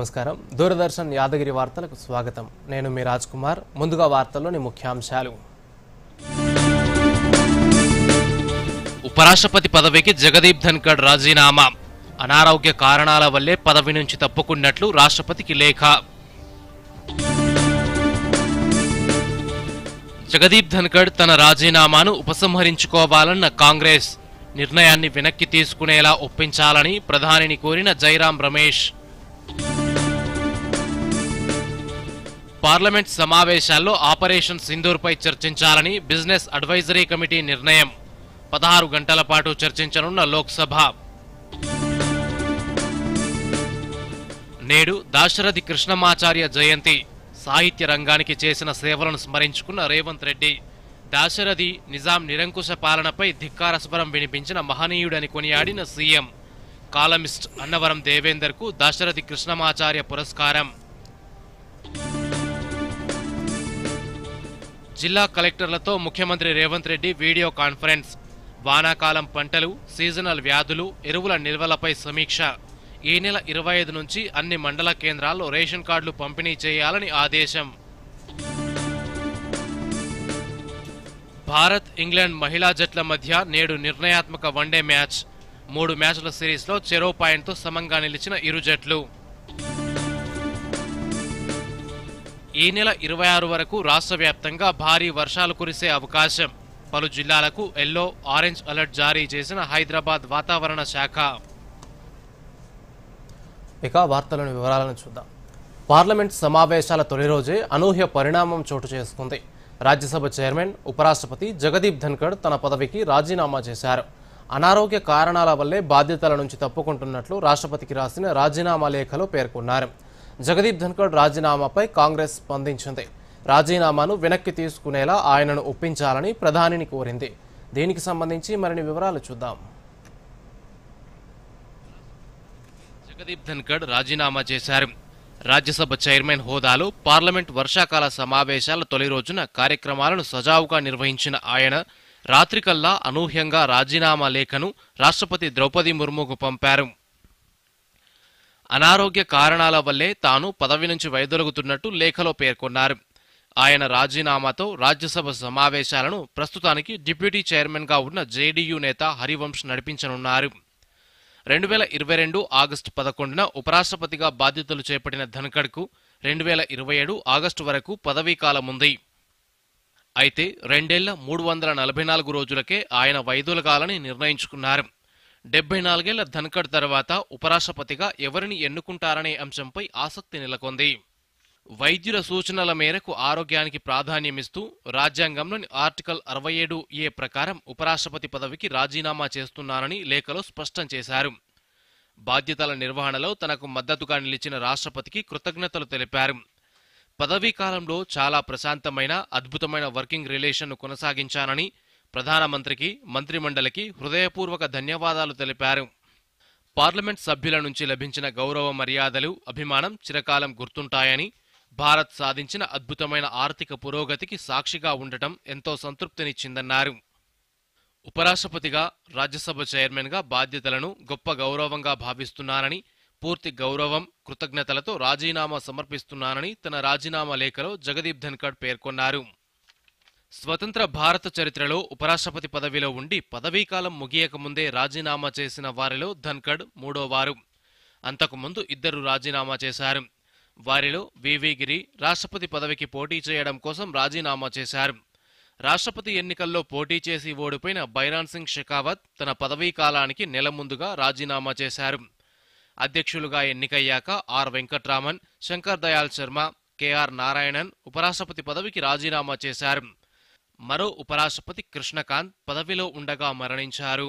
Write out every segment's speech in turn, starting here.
నమస్కారం. దూరదర్శన్ యాదగిరి వార్తలకు స్వాగతం. నేను మీ రాజ్ కుమార్. ముందుగా వార్తల్లోని ముఖ్యాంశాలు. ఉపరాష్ట్రపతి పదవికి జగదీప్ ధన్కడ్ రాజీనామా. అనారోగ్య కారణాల వల్లే పదవి నుంచి తప్పుకున్నట్లు రాష్ట్రపతికి లేఖ. జగదీప్ ధన్కడ్ తన రాజీనామాను ఉపసంహరించుకోవాలన్న కాంగ్రెస్ నిర్ణయాన్ని వెనక్కి తీసుకునేలా ఒప్పించాలని ప్రధానిని కోరిన జైరాం రమేష్. పార్లమెంట్ సమావేశాల్లో ఆపరేషన్ సింధూర్పై చర్చించాలని బిజినెస్ అడ్వైజరీ కమిటీ నిర్ణయం. 16 గంటల పాటు చర్చించనున్న లోక్సభ. నేడు దాశరథి కృష్ణమాచార్య జయంతి. సాహిత్య రంగానికి చేసిన సేవలను స్మరించుకున్న రేవంత్ రెడ్డి. దాశరథి నిజాం నిరంకుశ పాలనపై ధిక్కార స్వరం వినిపించిన మహనీయుడని కొనియాడిన సీఎం. కాలమిస్ట్ అన్నవరం దేవేందర్ కు దాశరథి కృష్ణమాచార్య పురస్కారం. జిల్లా కలెక్టర్లతో ముఖ్యమంత్రి రేవంత్ రెడ్డి వీడియో కాన్ఫరెన్స్. వానాకాలం పంటలు, సీజనల్ వ్యాధులు, ఎరువుల నిల్వలపై సమీక్ష. ఈ నెల 25 నుంచి అన్ని మండల కేంద్రాల్లో రేషన్ కార్డులు పంపిణీ చేయాలని ఆదేశం. భారత్, ఇంగ్లాండ్ మహిళా జట్ల మధ్య నేడు నిర్ణయాత్మక వన్డే మ్యాచ్. 3 మ్యాచ్ల సిరీస్లో చెరో పాయింట్తో సమంగా నిలిచిన ఇరు జట్లు. ఈ నెల 26 వరకు రాష్ట్ర వ్యాప్తంగా భారీ వర్షాలు కురిసే అవకాశం. పలు జిల్లాలకు ఎల్లో, ఆరెంజ్ అలర్ట్ జారీ చేసిన హైదరాబాద్ వాతావరణ శాఖ. ఇక వార్తలోని వివరాలను చూద్దాం. పార్లమెంట్ సమావేశాల తొలి రోజే అనూహ్య పరిణామం చోటు చేసుకుంది. రాజ్యసభ చైర్మన్, ఉపరాష్ట్రపతి జగదీప్ ధన్కడ్ తన పదవికి రాజీనామా చేశారు. అనారోగ్య కారణాల వల్లే బాధ్యతల నుంచి తప్పుకుంటున్నట్లు రాష్ట్రపతికి రాసిన రాజీనామా లేఖలో పేర్కొన్నారు. జగదీప్ ధన్కడ్ రాజీనామాపై కాంగ్రెస్ స్పందించింది. రాజీనామాను వెనక్కి తీసుకునేలా ఆయనను ఒప్పించాలని ప్రధానిని కోరింది. దీనికి సంబంధించి మరిన్ని వివరాలు చూద్దాం. జగదీప్ ధన్కడ్ రాజీనామా చేశారు. రాజ్యసభ చైర్మన్ హోదాలో పార్లమెంట్ వర్షాకాల సమావేశాల తొలి రోజున కార్యక్రమాలను సజావుగా నిర్వహించిన ఆయన రాత్రికల్లా అనూహ్యంగా రాజీనామా లేఖను రాష్ట్రపతి ద్రౌపది ముర్ముకు పంపారు. అనారోగ్య కారణాల వల్లే తాను పదవి నుంచి వైదొలుగుతున్నట్టు లేఖలో పేర్కొన్నారు. ఆయన రాజీనామాతో రాజ్యసభ సమావేశాలను ప్రస్తుతానికి డిప్యూటీ చైర్మన్ గా ఉన్న జేడీయూ నేత హరివంశ్ నడిపించనున్నారు. 2022 ఆగస్టు 11న ఉపరాష్ట్రపతిగా బాధ్యతలు చేపట్టిన ధన్కడ్ కు 2027 ఆగస్టు వరకు పదవీకాలం ఉంది. అయితే 2 ఏళ్ల 344 రోజులకే ఆయన వైదొలగాలని నిర్ణయించుకున్నారు. 74 ఏళ్ల ధన్కడ్ తర్వాత ఉపరాష్ట్రపతిగా ఎవరిని ఎన్నుకుంటారనే అంశంపై ఆసక్తి నెలకొంది. వైద్యుల సూచనల మేరకు ఆరోగ్యానికి ప్రాధాన్యమిస్తూ రాజ్యాంగంలోని ఆర్టికల్ 67A ప్రకారం ఉపరాష్ట్రపతి పదవికి రాజీనామా చేస్తున్నానని లేఖలో స్పష్టం చేశారు. బాధ్యతల నిర్వహణలో తనకు మద్దతుగా నిలిచిన రాష్ట్రపతికి కృతజ్ఞతలు తెలిపారు. పదవీ కాలంలో చాలా ప్రశాంతమైన, అద్భుతమైన వర్కింగ్ రిలేషన్ను కొనసాగించానని ప్రధానమంత్రికి, మంత్రిమండలికి హృదయపూర్వక ధన్యవాదాలు తెలిపారు. పార్లమెంట్ సభ్యుల నుంచి లభించిన గౌరవ మర్యాదలు, అభిమానం చిరకాలం గుర్తుంటాయని, భారత్ సాధించిన అద్భుతమైన ఆర్థిక పురోగతికి సాక్షిగా ఉండటం ఎంతో సంతృప్తినిచ్చిందన్నారు. ఉపరాష్ట్రపతిగా, రాజ్యసభ చైర్మన్గా బాధ్యతలను గొప్ప గౌరవంగా భావిస్తున్నానని, పూర్తి గౌరవం, కృతజ్ఞతలతో రాజీనామా సమర్పిస్తున్నానని తన రాజీనామా లేఖలో జగదీప్ ధన్కడ్ పేర్కొన్నారు. స్వతంత్ర భారత చరిత్రలో ఉపరాష్ట్రపతి పదవిలో ఉండి పదవీకాలం ముగియకముందే రాజీనామా చేసిన వారిలో ధన్కడ్ మూడోవారు. అంతకుముందు 2 రాజీనామా చేశారు. వారిలో వివి గిరి రాష్ట్రపతి పదవికి పోటీ చేయడం కోసం రాజీనామా చేశారు. రాష్ట్రపతి ఎన్నికల్లో పోటీ చేసి ఓడిపోయిన బైరాన్ సింగ్ షెకావత్ తన పదవీకాలానికి నెల ముందుగా రాజీనామా చేశారు. అధ్యక్షులుగా ఎన్నికయ్యాక ఆర్ వెంకట్రామన్, శంకర్ దయాళ్ శర్మ, కెఆర్ నారాయణన్ ఉపరాష్ట్రపతి పదవికి రాజీనామా చేశారు. మరో ఉపరాష్ట్రపతి కృష్ణకాంత్ పదవిలో ఉండగా మరణించారు.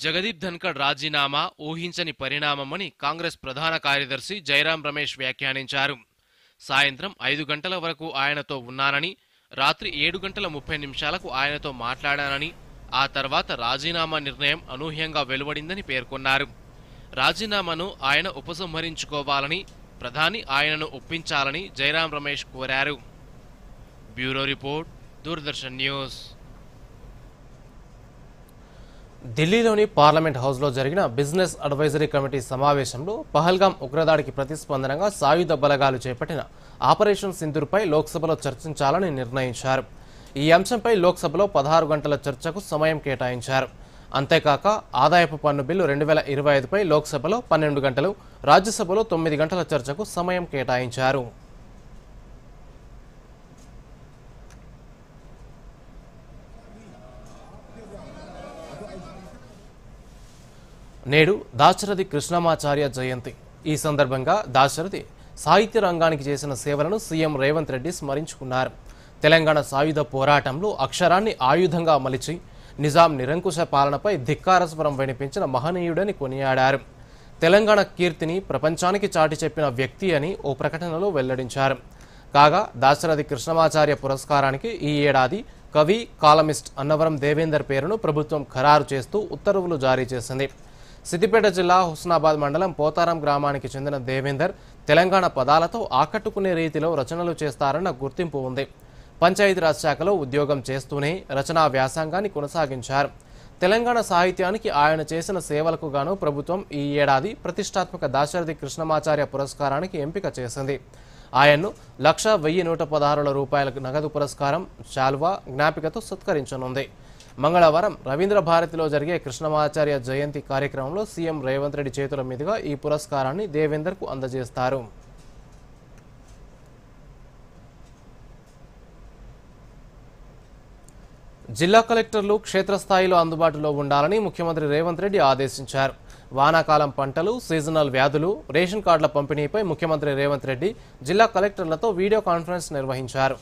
జగదీప్ ధన్కడ్ రాజీనామా ఊహించని పరిణామమని కాంగ్రెస్ ప్రధాన కార్యదర్శి జైరాం రమేష్ వ్యాఖ్యానించారు. సాయంత్రం 5 గంటల వరకు ఆయనతో ఉన్నానని, రాత్రి 7 గంటల 30 నిమిషాలకు ఆయనతో మాట్లాడానని, ఆ తర్వాత రాజీనామా నిర్ణయం అనూహ్యంగా వెలువడిందని పేర్కొన్నారు. రాజీనామాను ఆయన ఉపసంహరించుకోవాలని, ప్రధాని ఆయనను ఒప్పించాలని జైరాం రమేష్ కోరారు. Bureau report, Doordarshan news. ఢిల్లీలోని పార్లమెంట్ హౌస్లో జరిగిన బిజినెస్ అడ్వైజరీ కమిటీ సమావేశంలో పహల్గాం ఉగ్రదాడికి ప్రతిస్పందనగా సాయుధ బలగాలు చేపట్టిన ఆపరేషన్ సింధూర్పై లోక్సభలో చర్చించాలని నిర్ణయించారు. ఈ అంశంపై లోక్సభలో 16 గంటల చర్చకు సమయం కేటాయించారు. అంతేకాక ఆదాయపు పన్ను బిల్లు 2025పై లోక్సభలో 12 గంటలు, రాజ్యసభలో 9 గంటల చర్చకు సమయం కేటాయించారు. నేడు దాశరథి కృష్ణమాచార్య జయంతి. ఈ సందర్భంగా దాశరథి సాహిత్య రంగానికి చేసిన సేవలను సీఎం రేవంత్ రెడ్డి స్మరించుకున్నారు. తెలంగాణ సాయుధ పోరాటంలో అక్షరాన్ని ఆయుధంగా మలిచి నిజాం నిరంకుశ పాలనపై ధిక్కారస్వరం వినిపించిన మహనీయుడని కొనియాడారు. తెలంగాణ కీర్తిని ప్రపంచానికి చాటి చెప్పిన వ్యక్తి అని ఓ ప్రకటనలో వెల్లడించారు. కాగా దాశరథి కృష్ణమాచార్య పురస్కారానికి ఈ ఏడాది కవి, కాలమిస్ట్ అన్నవరం దేవేందర్ పేరును ప్రభుత్వం ఖరారు చేస్తూ ఉత్తర్వులు జారీ చేసింది. సిద్దిపేట జిల్లా హుస్నాబాద్ మండలం పోతారం గ్రామానికి చెందిన దేవేందర్ తెలంగాణ పదాలతో ఆకట్టుకునే రీతిలో రచనలు చేస్తారన్న గుర్తింపు ఉంది. పంచాయతీరాజ్ శాఖలో ఉద్యోగం చేస్తూనే రచనా వ్యాసంగాన్ని కొనసాగించారు. తెలంగాణ సాహిత్యానికి ఆయన చేసిన సేవలకు గాను ప్రభుత్వం ఈ ఏడాది ప్రతిష్టాత్మక దాశరథి కృష్ణమాచార్య పురస్కారానికి ఎంపిక చేసింది. ఆయన్ను 1,116 రూపాయల నగదు పురస్కారం, శాల్వా, జ్ఞాపికతో సత్కరించనుంది. మంగళవారం రవీంద్ర భారతిలో జరిగే కృష్ణమాచార్య జయంతి కార్యక్రమంలో సీఎం రేవంత్ రెడ్డి చేతుల మీదుగా ఈ పురస్కారాన్ని దేవేందర్కు అందజేస్తారు. జిల్లా కలెక్టర్లు క్షేత్రస్థాయిలో అందుబాటులో ఉండాలని ముఖ్యమంత్రి రేవంత్ రెడ్డి ఆదేశించారు. వానాకాలం పంటలు, సీజనల్ వ్యాధులు, రేషన్ కార్డుల పంపిణీపై ముఖ్యమంత్రి రేవంత్ రెడ్డి జిల్లా కలెక్టర్లతో వీడియో కాన్ఫరెన్స్ నిర్వహించారు.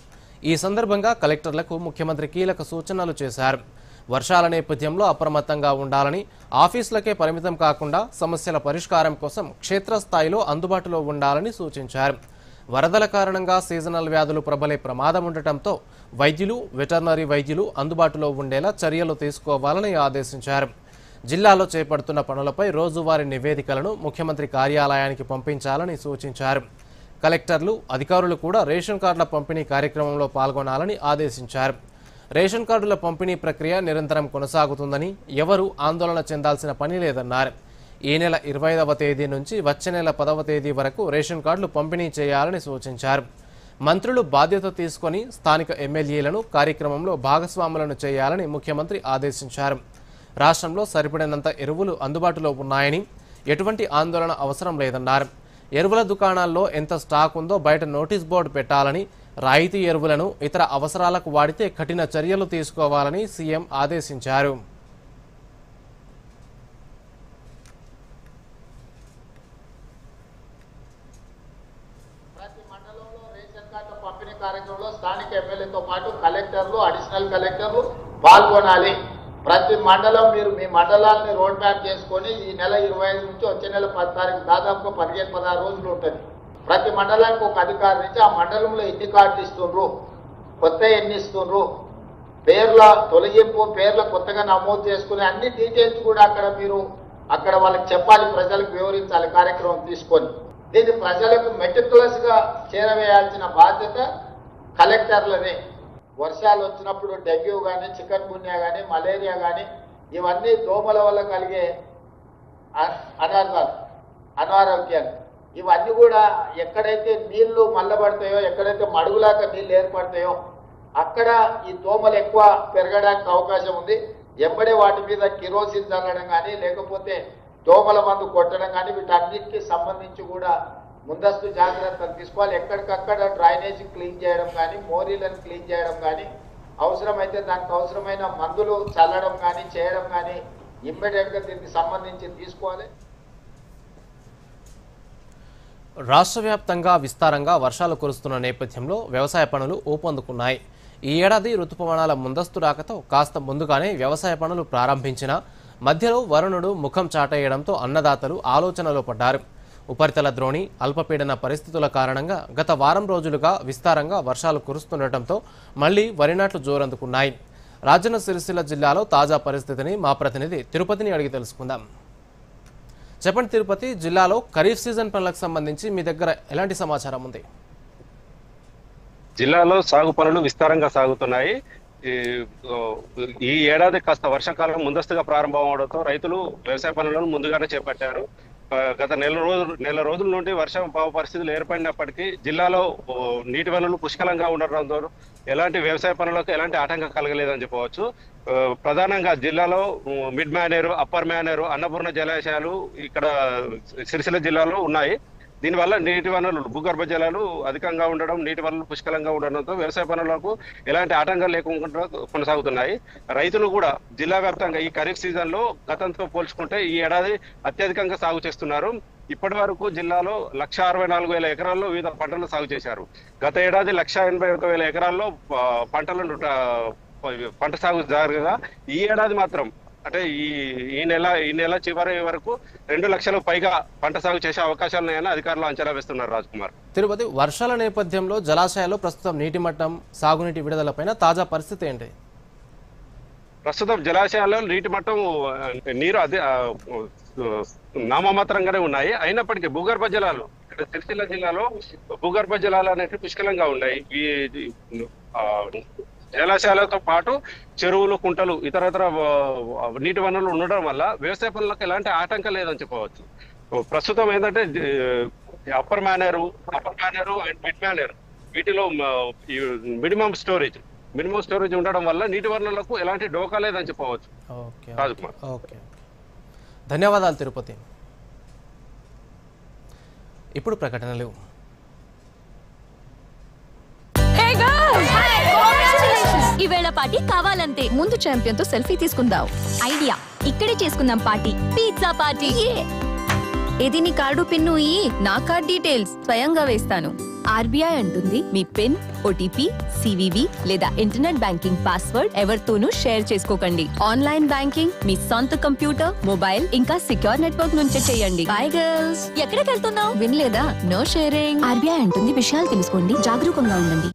ఈ సందర్భంగా కలెక్టర్లకు ముఖ్యమంత్రి కీలక సూచనలు చేశారు. వర్షాల నేపథ్యంలో అప్రమత్తంగా ఉండాలని, ఆఫీసులకే పరిమితం కాకుండా సమస్యల పరిష్కారం కోసం క్షేత్రస్థాయిలో అందుబాటులో ఉండాలని సూచించారు. వరదల కారణంగా సీజనల్ వ్యాధులు ప్రబలే ప్రమాదం ఉండటంతో వైద్యులు, వెటర్నరీ వైద్యులు అందుబాటులో ఉండేలా చర్యలు తీసుకోవాలని ఆదేశించారు. జిల్లాలో చేపడుతున్న పనులపై రోజువారీ నివేదికలను ముఖ్యమంత్రి కార్యాలయానికి పంపించాలని సూచించారు. కలెక్టర్లు, అధికారులు కూడా రేషన్ కార్డుల పంపిణీ కార్యక్రమంలో పాల్గొనాలని ఆదేశించారు. రేషన్ కార్డుల పంపిణీ ప్రక్రియ నిరంతరం కొనసాగుతుందని, ఎవరూ ఆందోళన చెందాల్సిన పని లేదన్నారు. ఈ నెల 25వ తేదీ నుంచి వచ్చే నెల 10వ తేదీ వరకు రేషన్ కార్డులు పంపిణీ చేయాలని సూచించారు. మంత్రులు బాధ్యత తీసుకొని స్థానిక ఎమ్మెల్యేలను కార్యక్రమంలో భాగస్వాములను చేయాలని ముఖ్యమంత్రి ఆదేశించారు. రాష్ట్రంలో సరిపడినంత ఎరువులు అందుబాటులో ఉన్నాయని, ఎటువంటి ఆందోళన అవసరం లేదన్నారు. ఎరువుల దుకాణాల్లో ఎంత స్టాక్ ఉందో బయట నోటీస్ బోర్డు పెట్టాలని, రాయితీ ఎరువులను ఇతర అవసరాలకు వాడితే కఠిన చర్యలు తీసుకోవాలని సీఎం ఆదేశించారు. ప్రతి మండలంలో రేషన్ కార్డు పంపిణీ కార్యక్రమంలో స్థానిక ఎమ్మెల్యేతో పాటు కలెక్టర్లు, అడిషనల్ కలెక్టర్లు పాల్గొనాలి. ప్రతి మండలం మీరు మీ మండలాన్ని రోడ్ మ్యాప్ చేసుకొని ఈ నెల 25 నుంచి వచ్చే నెల 10 తారీఖు దాదాపు 15-16 రోజులు ఉంటుంది. ప్రతి మండలానికి ఒక అధికారి నుంచి ఆ మండలంలో ఎన్ని కార్డులు ఇస్తుండ్రు, కొత్త ఎన్ని ఇస్తుండ్రు, పేర్ల తొలగింపు, పేర్ల కొత్తగా నమోదు చేసుకునే అన్ని డీటెయిల్స్ కూడా అక్కడ వాళ్ళకి చెప్పాలి, ప్రజలకు వివరించాలి కార్యక్రమం తీసుకొని. దీన్ని ప్రజలకు మెటిక్యులస్ గా చేరవేయాల్సిన బాధ్యత కలెక్టర్లదే. వర్షాలు వచ్చినప్పుడు డెంగ్యూ కానీ, చికెన్ గున్యా కానీ, మలేరియా కానీ ఇవన్నీ దోమల వల్ల కలిగే అనారోగ్యాలు ఇవన్నీ కూడా ఎక్కడైతే నీళ్లు మల్లబడతాయో, ఎక్కడైతే మడుగులాగా నీళ్లు ఏర్పడతాయో అక్కడ ఈ దోమలు ఎక్కువ పెరగడానికి అవకాశం ఉంది. ఎంబడే వాటి మీద కిరోసిన్ చల్లడం కానీ, లేకపోతే దోమల మందు కొట్టడం కానీ, వీటన్నిటికీ సంబంధించి కూడా ముందస్తు జాగ్రత్తలు తీసుకోవాలి. ఎక్కడికక్కడ డ్రైనేజీ క్లీన్ చేయడం కానీ, మోరీలను క్లీన్ చేయడం కానీ, అవసరమైతే దానికి అవసరమైన మందులు చల్లడం కానీ చేయడం కానీ ఇమ్మీడియట్గా దీనికి సంబంధించి తీసుకోవాలి. రాష్ట్ర వ్యాప్తంగా విస్తారంగా వర్షాలు కురుస్తున్న నేపథ్యంలో వ్యవసాయ పనులు ఊపందుకున్నాయి. ఈ ఏడాది రుతుపవనాల ముందస్తు రాకతో కాస్త ముందుగానే వ్యవసాయ పనులు ప్రారంభించిన మధ్యలో వరుణుడు ముఖం చాటేయడంతో అన్నదాతలు ఆలోచనలో పడ్డారు. ఉపరితల ద్రోణి, అల్పపీడన పరిస్థితుల కారణంగా గత వారం రోజులుగా విస్తారంగా వర్షాలు కురుస్తుండటంతో మళ్లీ వరి నాట్లు జోరందుకున్నాయి. రాజన్న సిరిసిల్ల జిల్లాలో తాజా పరిస్థితిని మా ప్రతినిధి తిరుపతిని అడిగి తెలుసుకుందాం. చెప్పండి తిరుపతి, జిల్లాలో ఖరీఫ్ సీజన్ పనులకు సంబంధించి మీ దగ్గర ఎలాంటి సమాచారం ఉంది? జిల్లాలో సాగు పనులు విస్తారంగా సాగుతున్నాయి. ఈ ఓ, ఈ ఏడాది కాస్త వర్షాకాలం ముందస్తుగా ప్రారంభం అవడంతో రైతులు వ్యవసాయ పనులను ముందుగానే చేపట్టారు. గత నెల రోజుల నుండి వర్షాభావ పరిస్థితులు ఏర్పడినప్పటికీ జిల్లాలో నీటి వనరులు పుష్కలంగా ఉండడంతో ఎలాంటి వ్యవసాయ పనులకు ఎలాంటి ఆటంకం కలగలేదని చెప్పవచ్చు. ప్రధానంగా జిల్లాలో మిడ్ మేనేరు, అప్పర్ మేనేరు, అన్నపూర్ణ జలాశయాలు ఇక్కడ సిరిసిల్ల జిల్లాలో ఉన్నాయి. దీనివల్ల నీటి వనరులు, భూగర్భ జలాలు అధికంగా ఉండడం, నీటి వనరులు పుష్కలంగా ఉండడంతో వ్యవసాయ పనులకు ఎలాంటి ఆటంకాలు లేకుండా కొనసాగుతున్నాయి. రైతులు కూడా జిల్లా వ్యాప్తంగా ఈ ఖరీఫ్ సీజన్ లో గతంతో పోల్చుకుంటే ఈ ఏడాది అత్యధికంగా సాగు చేస్తున్నారు. ఇప్పటి వరకు జిల్లాలో 1,64,000 ఎకరాల్లో వివిధ పంటలు సాగు చేశారు. గత ఏడాది 1,81,000 ఎకరాల్లో పంట సాగు జరగగా ఈ ఏడాది మాత్రం అంటే ఈ నెల చివరి వరకు 2 లక్షలకు పైగా పంట సాగు చేసే అవకాశాలు ఉన్నాయని అధికారులు అంచనా వేస్తున్నారు. రాజ్ కుమార్, తిరుపతి వర్షాల నేపథ్యంలో జలాశయాల్లో ప్రస్తుతం నీటి మట్టం, సాగునీటి విడుదలపైన తాజా పరిస్థితి ఏంటి? ప్రస్తుతం జలాశయాల్లో నీటి మట్టం, నీరు నామమాత్రంగానే ఉన్నాయి. అయినప్పటికీ భూగర్భ జలాలు ఇక్కడ సిరిసిల్ల జిల్లాలో భూగర్భ జలాలు అనేవి పుష్కలంగా ఉన్నాయి. ఈ జలాశయాలతో పాటు చెరువులు, కుంటలు, ఇతరత్ర నీటి వనరులు ఉండడం వల్ల వ్యవసాయ పనులకు ఎలాంటి ఆటంకం లేదని చెప్పవచ్చు. ప్రస్తుతం ఏంటంటే అప్పర్ మేనేరు అండ్ మిడ్ మేనేరు వీటిలో మినిమం స్టోరేజ్ ఉండడం వల్ల నీటి వనరులకు ఎలాంటి డోకా లేదని చెప్పవచ్చు. రాజకుమార్, ఓకే, ధన్యవాదాలు తిరుపతి. ఇప్పుడు ప్రకటనలు. ఈవేళ పార్టీ కావాలంతే. ముందు ఛాంపియన్ తో సెల్ఫీ తీసుకుందాం. ఐడియా, ఇక్కడే చేసుకుందాం పార్టీ. Pizza party. ఏది నీ కార్డు పిన్ను నా కార్డ్ డీటెయిల్స్ స్వయంగా వేస్తాను. ఆర్బీఐ అంటుంది మీ పిన్, ఓటీపీ, సివివి లేదా ఇంటర్నెట్ బ్యాంకింగ్ పాస్వర్డ్ ఎవరితోనూ షేర్ చేసుకోకండి. ఆన్లైన్ బ్యాంకింగ్ మీ సొంత కంప్యూటర్, మొబైల్ ఇంకా సిక్యూర్ నెట్వర్క్ నుంచే చేయండి. By girls. ఎక్కడికి వెళ్తున్నావు? వినలేదా? No sharing. ఆర్బీఐ అంటుంది విషయాలు తెలుసుకోండి, జాగరూకంగా ఉండండి.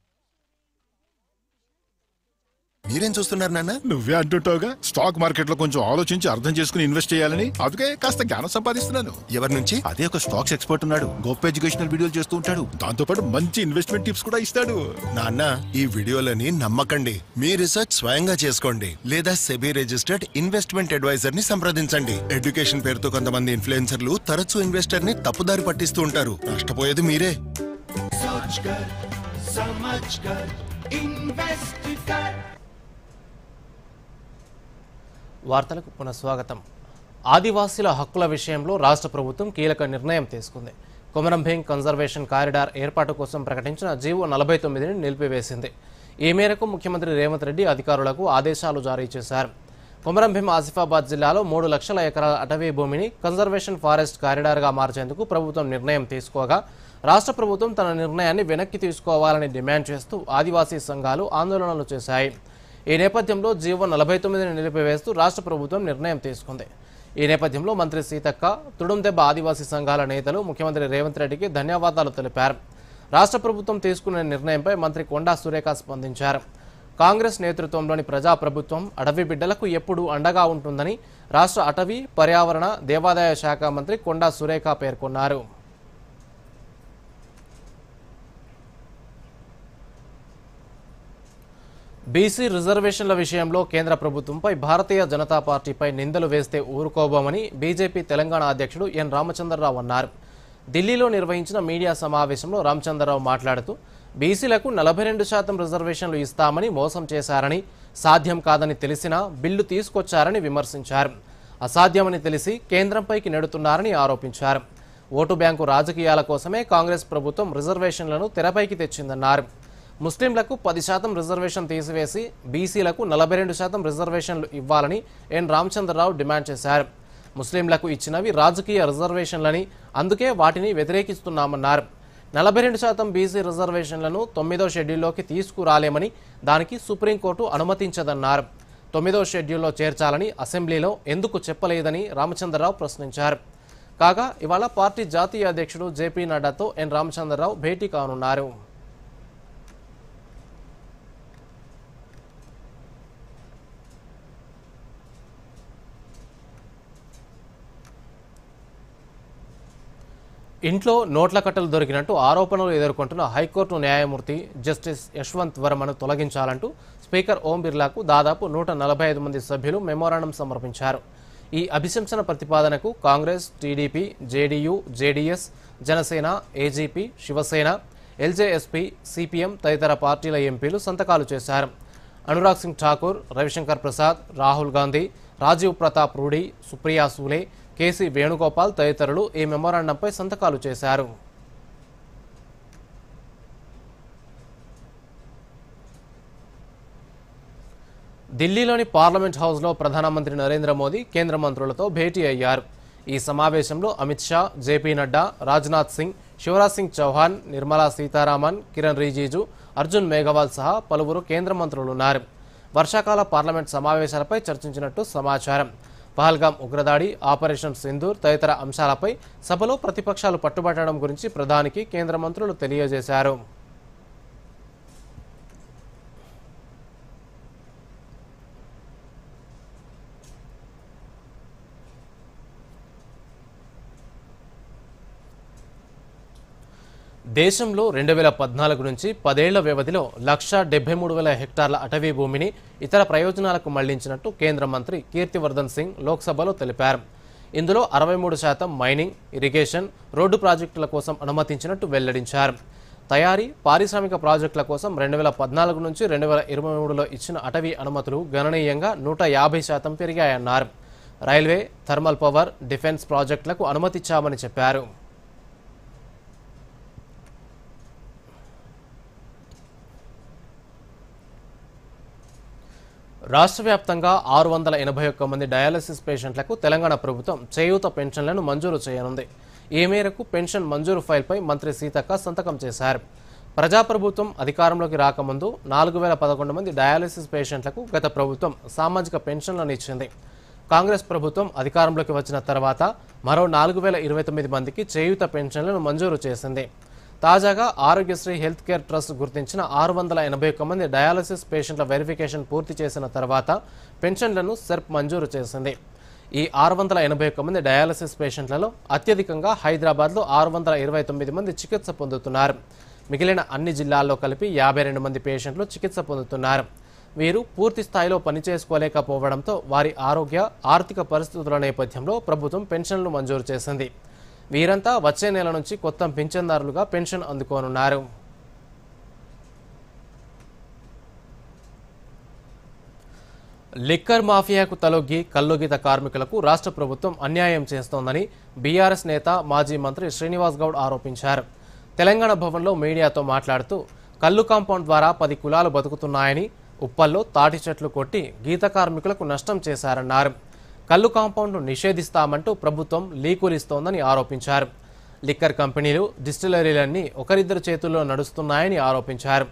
మీరేం చూస్తున్నారు నాన్న? నువ్వే అంటుంటావుగా స్టాక్ మార్కెట్ లో కొంచెం ఆలోచించి అర్థం చేసుకుని ఇన్వెస్ట్ చేయాలని. అందుకే కాస్త జ్ఞానం సంపాదిస్తున్నాను. ఎవరి నుంచి? అదే ఒక స్టాక్స్ ఎక్స్పర్ట్ ఉన్నాడు. గొప్ప ఎడ్యుకేషనల్ వీడియోలు చేస్తూ ఉంటాడు. దాంతో పాటు మంచి ఇన్వెస్ట్మెంట్ టిప్స్ కూడా ఇస్తాడు. నాన్న, ఈ వీడియోలని నమ్మకండి. మీ రీసెర్చ్ స్వయంగా చేసుకోండి లేదా సెబీ రిజిస్టర్డ్ ఇన్వెస్ట్మెంట్ అడ్వైజర్ ని సంప్రదించండి. ఎడ్యుకేషన్ పేరుతో కొంతమంది ఇన్ఫ్లుయెన్సర్లు తరచూ ఇన్వెస్టర్ ని తప్పుదారి పట్టిస్తూ ఉంటారు. నష్టపోయేది మీరే. వార్తలకు పునఃస్వాగతం. ఆదివాసీల హక్కుల విషయంలో రాష్ట్ర ప్రభుత్వం కీలక నిర్ణయం తీసుకుంది. కొమరంభీం కన్జర్వేషన్ కారిడార్ ఏర్పాటు కోసం ప్రకటించిన జీవో 49ని నిలిపివేసింది. ఈ మేరకు ముఖ్యమంత్రి రేవంత్ రెడ్డి అధికారులకు ఆదేశాలు జారీ చేశారు. కొమరంభీం ఆసిఫాబాద్ జిల్లాలో 3 లక్షల ఎకరాల అటవీ భూమిని కన్జర్వేషన్ ఫారెస్ట్ కారిడార్గా మార్చేందుకు ప్రభుత్వం నిర్ణయం తీసుకోగా రాష్ట్ర ప్రభుత్వం తన నిర్ణయాన్ని వెనక్కి తీసుకోవాలని డిమాండ్ చేస్తూ ఆదివాసీ సంఘాలు ఆందోళనలు చేశాయి. ఈ నేపథ్యంలో జీవో 49ని నిలిపివేస్తూ రాష్ట్ర ప్రభుత్వం నిర్ణయం తీసుకుంది. ఈ నేపథ్యంలో మంత్రి సీతక్క, తుడుందెబ్బ ఆదివాసీ సంఘాల నేతలు ముఖ్యమంత్రి రేవంత్ రెడ్డికి ధన్యవాదాలు తెలిపారు. రాష్ట్ర ప్రభుత్వం తీసుకున్న నిర్ణయంపై మంత్రి కొండా సురేఖ స్పందించారు. కాంగ్రెస్ నేతృత్వంలోని ప్రజాప్రభుత్వం అటవీ బిడ్డలకు ఎప్పుడూ అండగా ఉంటుందని రాష్ట్ర అటవీ, పర్యావరణ, దేవాదాయ శాఖ మంత్రి కొండా సురేఖ పేర్కొన్నారు. బీసీ రిజర్వేషన్ల విషయంలో కేంద్ర ప్రభుత్వంపై భారతీయ జనతా పార్టీపై నిందలు వేస్తే ఊరుకోబోమని బీజేపీ తెలంగాణ అధ్యక్షుడు ఎన్ రామచంద్రరావు అన్నారు. ఢిల్లీలో నిర్వహించిన మీడియా సమావేశంలో రామచంద్రరావు మాట్లాడుతూ బీసీలకు 42% రిజర్వేషన్లు ఇస్తామని మోసం చేశారని, సాధ్యం కాదని తెలిసినా బిల్లు తీసుకొచ్చారని విమర్శించారు. అసాధ్యమని తెలిసి కేంద్రంపైకి నెడుతున్నారని ఆరోపించారు. ఓటు బ్యాంకు రాజకీయాల కోసమే కాంగ్రెస్ ప్రభుత్వం రిజర్వేషన్లను తెరపైకి తెచ్చిందన్నారు. ముస్లింలకు 10% రిజర్వేషన్ తీసివేసి బీసీలకు 42% రిజర్వేషన్లు ఇవ్వాలని ఎన్ రామచంద్రరావు డిమాండ్ చేశారు. ముస్లింలకు ఇచ్చినవి రాజకీయ రిజర్వేషన్లని, అందుకే వాటిని వ్యతిరేకిస్తున్నామన్నారు. 42% బీసీ రిజర్వేషన్లను 9వ షెడ్యూల్లోకి తీసుకురాలేమని, దానికి సుప్రీంకోర్టు అనుమతించదన్నారు. 9వ షెడ్యూల్లో చేర్చాలని అసెంబ్లీలో ఎందుకు చెప్పలేదని రామచంద్రరావు ప్రశ్నించారు. కాగా ఇవాళ పార్టీ జాతీయ అధ్యక్షుడు జేపీ నడ్డాతో ఎన్ రామచంద్రరావు భేటీ కానున్నారు. ఇంట్లో నోట్ల కట్టలు దొరికినట్టు ఆరోపణలు ఎదుర్కొంటున్న హైకోర్టు న్యాయమూర్తి జస్టిస్ యశ్వంత్ వర్మను తొలగించాలంటూ స్పీకర్ ఓం బిర్లాకు దాదాపు 145 మంది సభ్యులు మెమోరాండం సమర్పించారు. ఈ అభిశంసన ప్రతిపాదనకు Congress, TDP, JDU, JDS, Janasena, AGP, Shiv Sena, LJSP, CPM తదితర పార్టీల ఎంపీలు సంతకాలు చేశారు. అనురాగ్ సింగ్ ఠాకూర్, రవిశంకర్ ప్రసాద్, రాహుల్ గాంధీ, రాజీవ్ ప్రతాప్ రూడి, సుప్రియా సూలే, కేసీ వేణుగోపాల్ తదితరులు ఈ మెమోరాండంపై సంతకాలు చేశారు. ఢిల్లీలోని పార్లమెంట్ హౌస్లో ప్రధానమంత్రి నరేంద్ర మోదీ కేంద్ర మంత్రులతో భేటీ అయ్యారు. ఈ సమావేశంలో అమిత్ షా, జేపీ నడ్డా, రాజ్నాథ్ సింగ్, శివరాజ్ సింగ్ చౌహాన్, నిర్మలా సీతారామన్, కిరణ్ రిజిజు, అర్జున్ మేఘవాల్ సహా పలువురు కేంద్ర మంత్రులున్నారు. వర్షాకాల పార్లమెంట్ సమావేశాలపై చర్చించినట్టు సమాచారం. పహల్గాం ఉగ్రదాడి, ఆపరేషన్ సింధూర్ తదితర అంశాలపై సభలో ప్రతిపక్షాలు పట్టుబట్టడం గురించి ప్రధానికి కేంద్ర మంత్రులు తెలియజేశారు. దేశంలో 2014 నుంచి 10 ఏళ్ల వ్యవధిలో 1,73,000 హెక్టార్ల అటవీ భూమిని ఇతర ప్రయోజనాలకు మళ్లించినట్టు కేంద్ర మంత్రి కీర్తివర్ధన్ సింగ్ లోక్సభలో తెలిపారు. ఇందులో 63% మైనింగ్, ఇరిగేషన్, రోడ్డు ప్రాజెక్టుల కోసం అనుమతించినట్టు వెల్లడించారు. తయారీ, పారిశ్రామిక ప్రాజెక్టుల కోసం 2014 నుంచి 2023లో ఇచ్చిన అటవీ అనుమతులు గణనీయంగా 150% పెరిగాయన్నారు. రైల్వే, థర్మల్ పవర్, డిఫెన్స్ ప్రాజెక్టులకు అనుమతిచ్చామని చెప్పారు. రాష్ట్ర వ్యాప్తంగా 681 మంది డయాలసిస్ పేషెంట్లకు తెలంగాణ ప్రభుత్వం చేయూత పెన్షన్లను మంజూరు చేయనుంది. ఈ మేరకు పెన్షన్ మంజూరు ఫైల్పై మంత్రి సీతక్క సంతకం చేశారు. ప్రజాప్రభుత్వం అధికారంలోకి రాకముందు 4,011 మంది డయాలసిస్ పేషెంట్లకు గత ప్రభుత్వం సామాజిక పెన్షన్లను ఇచ్చింది. కాంగ్రెస్ ప్రభుత్వం అధికారంలోకి వచ్చిన తర్వాత మరో 4,029 మందికి చేయూత పెన్షన్లను మంజూరు చేసింది. తాజాగా ఆరోగ్యశ్రీ హెల్త్ కేర్ ట్రస్ట్ గుర్తించిన 681 మంది డయాలసిస్ పేషెంట్ల వెరిఫికేషన్ పూర్తి చేసిన తర్వాత పెన్షన్లను సెర్ప్ మంజూరు చేసింది. ఈ 681 మంది డయాలసిస్ పేషెంట్లలో అత్యధికంగా హైదరాబాద్లో 629 మంది చికిత్స పొందుతున్నారు. మిగిలిన అన్ని జిల్లాల్లో కలిపి 52 మంది పేషెంట్లు చికిత్స పొందుతున్నారు. వీరు పూర్తి స్థాయిలో పనిచేసుకోలేకపోవడంతో వారి ఆరోగ్య, ఆర్థిక పరిస్థితుల నేపథ్యంలో ప్రభుత్వం పెన్షన్లు మంజూరు చేసింది. వీరంతా వచ్చే నెల నుంచి కొత్త పింఛన్దారులుగా పెన్షన్ అందుకోనున్నారు. లిక్కర్ మాఫియాకు తలొగ్గి కల్లుగీత కార్మికులకు రాష్ట్ర ప్రభుత్వం అన్యాయం చేస్తోందని బీఆర్ఎస్ నేత, మాజీ మంత్రి శ్రీనివాస్ గౌడ్ ఆరోపించారు. తెలంగాణ భవన్లో మీడియాతో మాట్లాడుతూ కల్లు కాంపౌండ్ ద్వారా 10 కులాలు బతుకుతున్నాయని, ఉప్పల్లో తాటి చెట్లు కొట్టి గీత కార్మికులకు నష్టం చేశారన్నారు. కల్లు కాంపౌండ్ను నిషేధిస్తామంటూ ప్రభుత్వం లీకులిస్తోందని ఆరోపించారు. లిక్కర్ కంపెనీలు, డిస్టిలరీలన్నీ ఒకరిద్దరు చేతుల్లో నడుస్తున్నాయని ఆరోపించారు.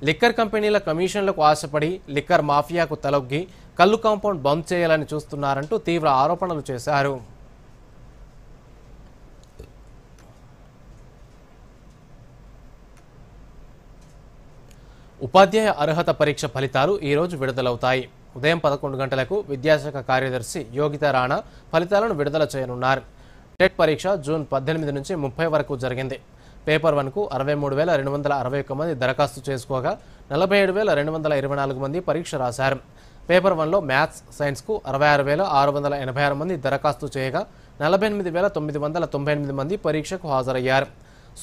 లిక్కర్ కంపెనీల కమిషన్లకు ఆశపడి లిక్కర్ మాఫియాకు తలొగ్గి కల్లు కాంపౌండ్ బంద్ చేయాలని చూస్తున్నారంటూ తీవ్ర ఆరోపణలు చేశారు. ఉపాధ్యాయ అర్హత పరీక్ష ఫలితాలు ఈరోజు విడుదలవుతాయి. ఉదయం 11 గంటలకు విద్యాశాఖ కార్యదర్శి యోగితా రాణా ఫలితాలను విడుదల చేయనున్నారు. టెట్ పరీక్ష జూన్ 18 నుంచి 30 వరకు జరిగింది. పేపర్ 1కు 63,261 మంది దరఖాస్తు చేసుకోగా 47,224 మంది పరీక్ష రాశారు. పేపర్ 1లో మ్యాథ్స్, సైన్స్కు 66,686 మంది దరఖాస్తు చేయగా 48,998 మంది పరీక్షకు హాజరయ్యారు.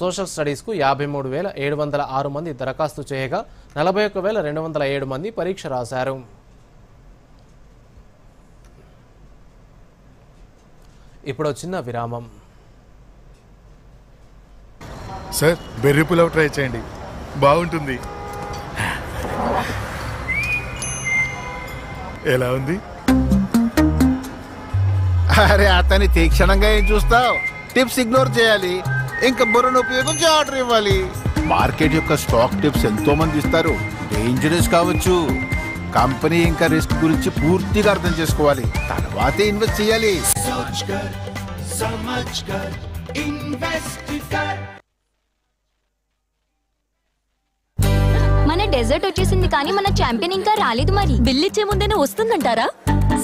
సోషల్ స్టడీస్కు 53,706 మంది దరఖాస్తు చేయగా 41,207 మంది పరీక్ష రాశారు. ఇప్పుడు చిన్న విరామం. సార్, బెర్రీ పులావ్ ట్రై చేయండి, బాగుంటుంది. ఎలా ఉంది? అరే, అతన్ని తీక్షణంగా ఏం చూస్తావు? టిప్స్ ఇగ్నోర్ చేయాలి, ఇంకా బుర్రను ఉపయోగించి ఆర్డర్ ఇవ్వాలి. మార్కెట్ యొక్క స్టాక్ టిప్స్ ఎంతో మంది ఇస్తారు, డేంజరస్ కావచ్చు. కంపెనీ ఇంకా రిస్క్ గురించి పూర్తిగా అర్థం చేసుకోవాలి, తర్వాతే ఇన్వెస్ట్ చేయాలి. మన డెజర్ట్ వచ్చేసింది కానీ మన ఛాంపియన్ ఇంకా రాలేదు. మరి బిల్ ఇచ్చే ముందేనే వస్తుందంటారా?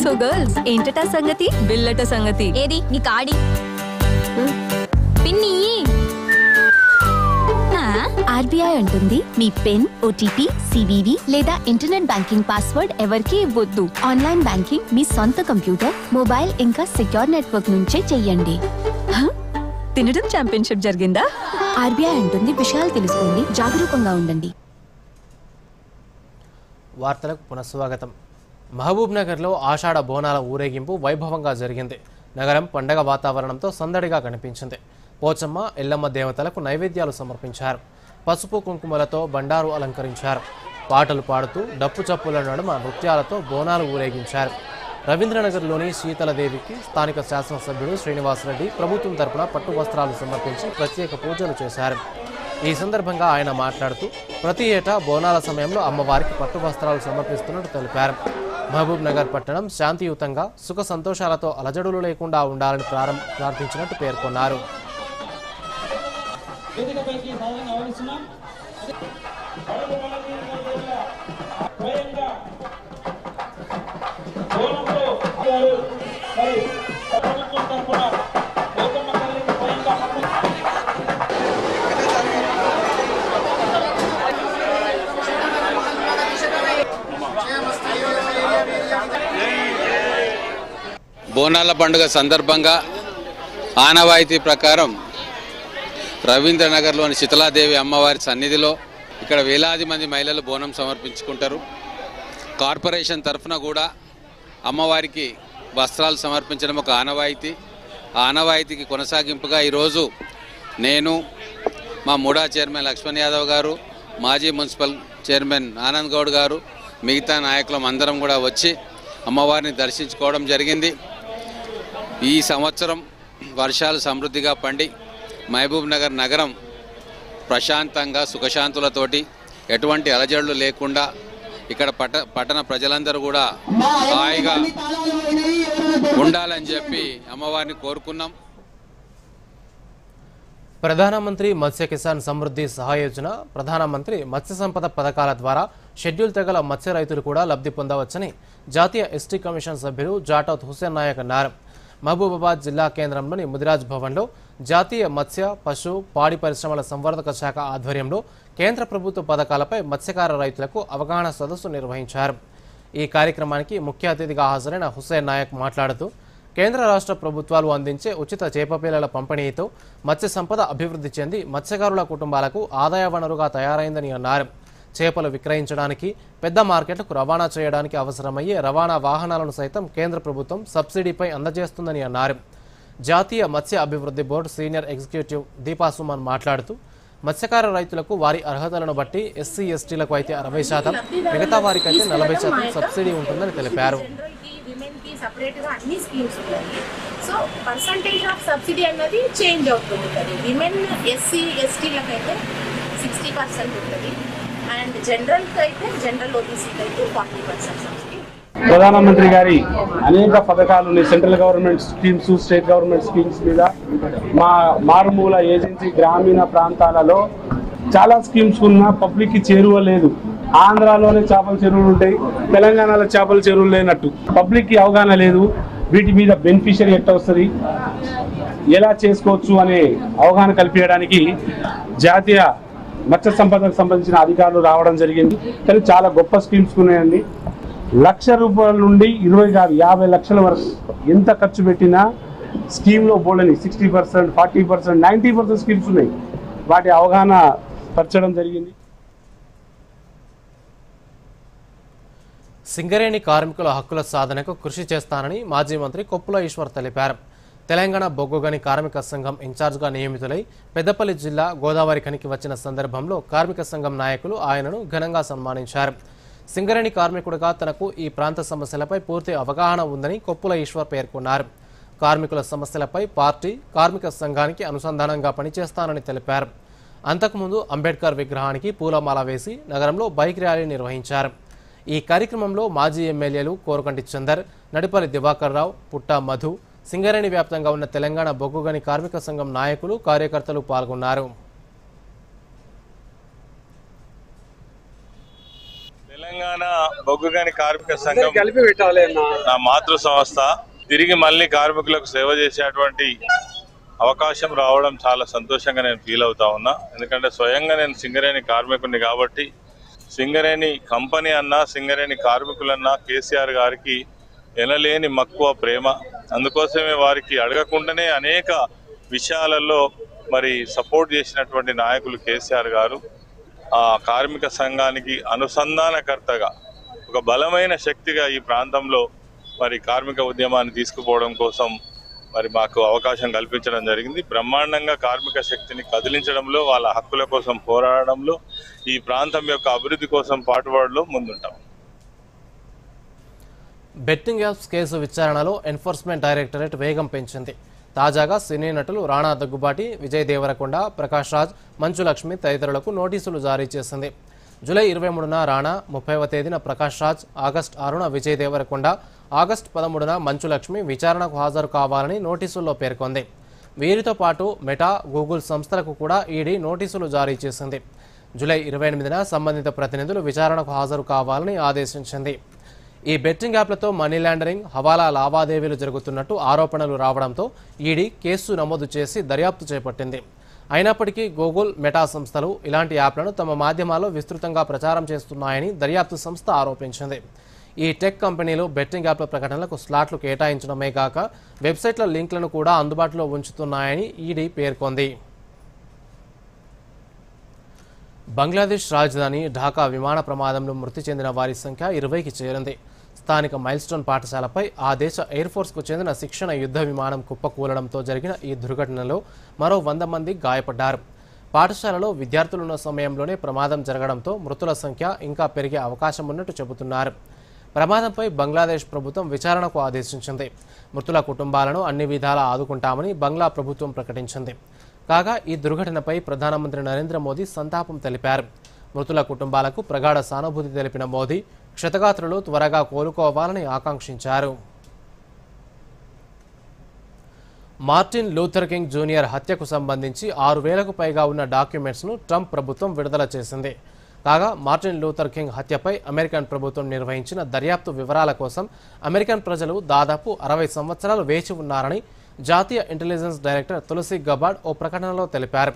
సో గర్ల్స్, ఏంటట సంగతి? బిల్లట సంగతి ఏది? నీ కాడి పిన్ని ఆర్బీఐ అంటుంది మీ పిన్, ఓటీపీ, సివివి లేదా ఇంటర్నెట్ బ్యాంకింగ్ పాస్వర్డ్ ఎవరికీ ఇవ్వొద్దు. ఆన్లైన్ బ్యాంకింగ్ మీ సొంత కంప్యూటర్, మొబైల్ ఇంకా సెక్యూర్ నెట్వర్క్ నుంచే చెయ్యండి. తినడం ఛాంపియన్షిప్ జరిగిందా? ఆర్బీఐ అంటుంది విషయాలు తెలుసుకోండి, జాగరూకంగా ఉండండి. వార్తలకు పునఃస్వాగతం. మహబూబ్ నగర్లో ఆషాఢ బోనాల ఊరేగింపు వైభవంగా జరిగింది. నగరం పండగ వాతావరణంతో సందడిగా కనిపించింది. పోచమ్మ, ఎల్లమ్మ దేవతలకు నైవేద్యాలు సమర్పించారు. పసుపు కుంకుమలతో బండారు అలంకరించారు. పాటలు పాడుతూ డప్పు చప్పుల నడుమ నృత్యాలతో బోనాలు ఊరేగించారు. రవీంద్రనగర్లోని శీతలదేవికి స్థానిక శాసనసభ్యుడు శ్రీనివాసరెడ్డి ప్రభుత్వం తరపున పట్టు వస్త్రాలు సమర్పించి ప్రత్యేక పూజలు చేశారు. ఈ సందర్భంగా ఆయన మాట్లాడుతూ ప్రతి ఏటా బోనాల సమయంలో అమ్మవారికి పట్టు వస్త్రాలు సమర్పిస్తున్నట్టు తెలిపారు. మహబూబ్ నగర్ పట్టణం శాంతియుతంగా సుఖ సంతోషాలతో అలజడులు లేకుండా ఉండాలని ప్రార్థించినట్టు పేర్కొన్నారు. బోనాల పండుగ సందర్భంగా ఆనవాయితీ ప్రకారం రవీంద్రనగర్లోని శీతలాదేవి అమ్మవారి సన్నిధిలో ఇక్కడ వేలాది మంది మహిళలు బోనం సమర్పించుకుంటారు. కార్పొరేషన్ తరఫున కూడా అమ్మవారికి వస్త్రాలు సమర్పించడం ఒక ఆనవాయితీ. ఆ ఆనవాయితీకి కొనసాగింపుగా ఈరోజు నేను, మా ముడా చైర్మన్ లక్ష్మణ్ యాదవ్ గారు, మాజీ మున్సిపల్ చైర్మన్ ఆనంద్ గౌడ్ గారు, మిగతా నాయకులం అందరం కూడా వచ్చి అమ్మవారిని దర్శించుకోవడం జరిగింది. ఈ సంవత్సరం వర్షాలు సమృద్ధిగా పండి మహబూబ్ నగర్ నగరం ప్రశాంతంగా సుఖశాంతులతోటి ఎటువంటి అలజడులు లేకుండా ఇక్కడ పట్టణ ప్రజలందరూ కూడా హాయిగా ఉండాలని చెప్పి అమ్మవారిని కోరుకున్నాం. ప్రధానమంత్రి మత్స్య కిసాన్ సమృద్ధి సహాయ యోజన, ప్రధానమంత్రి మత్స్య సంపద పథకాల ద్వారా షెడ్యూల్ తెగల మత్స్య రైతులు కూడా లబ్ధి పొందవచ్చని జాతీయ ఎస్టీ కమిషన్ సభ్యులు జాటౌత్ హుస్సేన్ నాయక్ అన్నారు. మహబూబాబాద్ జిల్లా కేంద్రంలోని ముదిరాజ్ భవన్లో జాతీయ మత్స్య, పశు, పాడి పరిశ్రమల సంవర్ధక శాఖ ఆధ్వర్యంలో కేంద్ర ప్రభుత్వ పథకాలపై మత్స్యకార రైతులకు అవగాహన సదస్సు నిర్వహించారు. ఈ కార్యక్రమానికి ముఖ్య అతిథిగా హాజరైన హుస్సేన్ నాయక్ మాట్లాడుతూ కేంద్ర రాష్ట్ర ప్రభుత్వాలు అందించే ఉచిత చేపపిల్లల పంపిణీతో మత్స్య సంపద అభివృద్ధి చెంది మత్స్యకారుల కుటుంబాలకు ఆదాయ వనరుగా తయారైందని అన్నారు. చేపలు విక్రయించడానికి, పెద్ద మార్కెట్లకు రవాణా చేయడానికి అవసరమయ్యే రవాణా వాహనాలను సైతం కేంద్ర ప్రభుత్వం సబ్సిడీపై అందజేస్తుందని అన్నారు. జాతీయ మత్స్య అభివృద్ధి board senior executive Deepa Suman మాట్లాడుతూ మత్స్యకార రైతులకు వారి అర్హతలను బట్టి ఎస్సీ ఎస్టీలకు అయితే 60%, మిగతా వారికైతే 40% సబ్సిడీ ఉంటుందని తెలిపారు. సపరేట్గా అన్ని స్కీమ్స్ ఉన్నాయి. సో పర్సంటేజ్ ఆఫ్ సబ్సిడీ అన్నది చేంజ్ అవుతుంది. విమెన్, ఎస్సీ, ఎస్టీలకు అయితే 60% ఉంటుంది. అండ్ జనరల్కి అయితే, జనరల్ ఓబీసీకి అయితే 40% సబ్సిడీ. ప్రధానమంత్రి గారి అనేక పథకాలు central government schemes, state government schemes మీద మా మారుమూల ఏజెన్సీ గ్రామీణ ప్రాంతాలలో చాలా స్కీమ్స్ ఉన్న పబ్లిక్కి చేరువ లేదు. ఆంధ్రాలోనే చేపల చెరువులు ఉంటాయి, తెలంగాణలో చేపల చెరువులు లేనట్టు పబ్లిక్కి అవగాహన లేదు. వీటి మీద బెనిఫిషియరీ ఎట్లా వస్తుంది, ఎలా చేసుకోవచ్చు అనే అవగాహన కల్పించడానికి జాతీయ మత్స్య సంపదకు సంబంధించిన అధికారులు రావడం జరిగింది. కానీ చాలా గొప్ప స్కీమ్స్ ఉన్నాయండి. ₹1,00,000 నుండి 20 కాదు 50 లక్షల వరకు ఎంత ఖర్చు పెట్టినా స్కీమ్లో బోల్డని 60%, 40%, 90% స్కీమ్స్ ఉన్నాయి. వాటి అవగాహన పరచడం జరిగింది. సింగరేణి కార్మికుల హక్కుల సాధనకు కృషి చేస్తానని మాజీ మంత్రి కొప్పుల ఈశ్వర్ తెలిపారు. తెలంగాణ బొగ్గుగని కార్మిక సంఘం ఇన్ఛార్జ్గా నియమితులై పెద్దపల్లి జిల్లా గోదావరి ఖనికి వచ్చిన సందర్భంలో కార్మిక సంఘం నాయకులు ఆయనను ఘనంగా సన్మానించారు. సింగరేణి కార్మికుడిగా తనకు ఈ ప్రాంత సమస్యలపై పూర్తి అవగాహన ఉందని కొప్పుల ఈశ్వర్ పేర్కొన్నారు. కార్మికుల సమస్యలపై పార్టీ, కార్మిక సంఘానికి అనుసంధానంగా పనిచేస్తానని తెలిపారు. అంతకుముందు అంబేద్కర్ విగ్రహానికి పూలమాల వేసి నగరంలో బైక్ ర్యాలీ నిర్వహించారు. ఈ కార్యక్రమంలో మాజీ ఎమ్మెల్యేలు కోరకంటి చందర్, నడిపల్లి దివాకర్ రావు, పుట్టా మధు, సింగరేణి వ్యాప్తంగా ఉన్న తెలంగాణ బొగ్గుగని కార్మిక సంఘం నాయకులు, కార్యకర్తలు పాల్గొన్నారు. తెలంగాణ బొగ్గుగని కార్మిక సంఘం నా మాతృ సంస్థ. తిరిగి మళ్ళీ కార్మికులకు సేవ చేసేటువంటి అవకాశం రావడం చాలా సంతోషంగా నేను ఫీల్ అవుతా ఉన్నా. ఎందుకంటే స్వయంగా నేను సింగరేణి కార్మికుడిని కాబట్టి సింగరేణి కంపెనీ అన్నా సింగరేణి కార్మికులన్నా కేసీఆర్ గారికి ఎనలేని మక్కువ ప్రేమ. అందుకోసమే వారికి అడగకుండానే అనేక విషయాలలో మరి సపోర్ట్ చేసినటువంటి నాయకులు కేసీఆర్ గారు. ఆ కార్మిక సంఘానికి అనుసంధానకర్తగా ఒక బలమైన శక్తిగా ఈ ప్రాంతంలో మరి కార్మిక ఉద్యమాన్ని తీసుకుపోవడం కోసం మరి మాకు అవకాశం కల్పించడం జరిగింది. బ్రహ్మాండంగా కార్మిక శక్తిని కదిలించడంలో, వాళ్ళ హక్కుల కోసం పోరాడడంలో, ఈ ప్రాంతం యొక్క అభివృద్ధి కోసం పాటుపడలో ముందుంటాం. బెట్టింగ్ యాప్స్ కేసు విచారణలో ఎన్ఫోర్స్మెంట్ డైరెక్టరేట్ వేగం పెంచింది. తాజాగా సినీ నటులు రాణా దగ్గుబాటి, విజయ్ దేవరకొండ, ప్రకాష్ రాజ్, మంచు లక్ష్మి తదితరులకు నోటీసులు జారీ చేసింది. జూలై 23న రాణా, 30వ తేదీన ప్రకాష్ రాజ్, ఆగస్టు 6న విజయ్ దేవరకొండ, ఆగస్టు 13న మంచు లక్ష్మి విచారణకు హాజరు కావాలని నోటీసుల్లో పేర్కొంది. వీరితో పాటు మెటా, గూగుల్ సంస్థలకు కూడా ఈడీ నోటీసులు జారీ చేసింది. జూలై 28న సంబంధిత ప్రతినిధులు విచారణకు హాజరు కావాలని ఆదేశించింది. ఈ బెట్టింగ్ యాప్లతో మనీ లాండరింగ్, హవాలా లావాదేవీలు జరుగుతున్నట్టు ఆరోపణలు రావడంతో ఈడీ కేసు నమోదు చేసి దర్యాప్తు చేపట్టింది. అయినప్పటికీ గూగుల్, మెటా సంస్థలు ఇలాంటి యాప్లను తమ మాధ్యమాల్లో విస్తృతంగా ప్రచారం చేస్తున్నాయని దర్యాప్తు సంస్థ ఆరోపించింది. ఈ టెక్ కంపెనీలు బెట్టింగ్ యాప్ల ప్రకటనలకు స్లాట్లు కేటాయించడమే కాక వెబ్సైట్ల లింక్లను కూడా అందుబాటులో ఉంచుతున్నాయని ఈడీ పేర్కొంది. బంగ్లాదేశ్ రాజధాని ఢాకా విమాన ప్రమాదంలో మృతి చెందిన వారి సంఖ్య 20కి చేరింది. స్థానిక మైల్స్టోన్ పాఠశాలపై ఆ దేశ ఎయిర్ ఫోర్స్కు చెందిన శిక్షణ యుద్ధ విమానం కుప్పకూలడంతో జరిగిన ఈ దుర్ఘటనలో మరో 100 మంది గాయపడ్డారు. పాఠశాలలో విద్యార్థులున్న సమయంలోనే ప్రమాదం జరగడంతో మృతుల సంఖ్య ఇంకా పెరిగే అవకాశం ఉన్నట్టు చెబుతున్నారు. ప్రమాదంపై బంగ్లాదేశ్ ప్రభుత్వం విచారణకు ఆదేశించింది. మృతుల కుటుంబాలను అన్ని విధాలా ఆదుకుంటామని బంగ్లా ప్రభుత్వం ప్రకటించింది. కాగా ఈ దుర్ఘటనపై ప్రధానమంత్రి నరేంద్ర మోదీ సంతాపం తెలిపారు. మృతుల కుటుంబాలకు ప్రగాఢ సానుభూతి తెలిపిన మోదీ క్షతగాత్రులు త్వరగా కోలుకోవాలని ఆకాంక్షించారు. మార్టిన్ లూథర్ కింగ్ జూనియర్ హత్యకు సంబంధించి 6,000కు పైగా ఉన్న డాక్యుమెంట్స్ను ట్రంప్ ప్రభుత్వం విడుదల చేసింది. కాగా మార్టిన్ లూథర్ కింగ్ హత్యపై అమెరికన్ ప్రభుత్వం నిర్వహించిన దర్యాప్తు వివరాల కోసం అమెరికన్ ప్రజలు దాదాపు 60 సంవత్సరాలు వేచి ఉన్నారని జాతీయ ఇంటెలిజెన్స్ డైరెక్టర్ తులసి గబార్డ్ ఓ ప్రకటనలో తెలిపారు.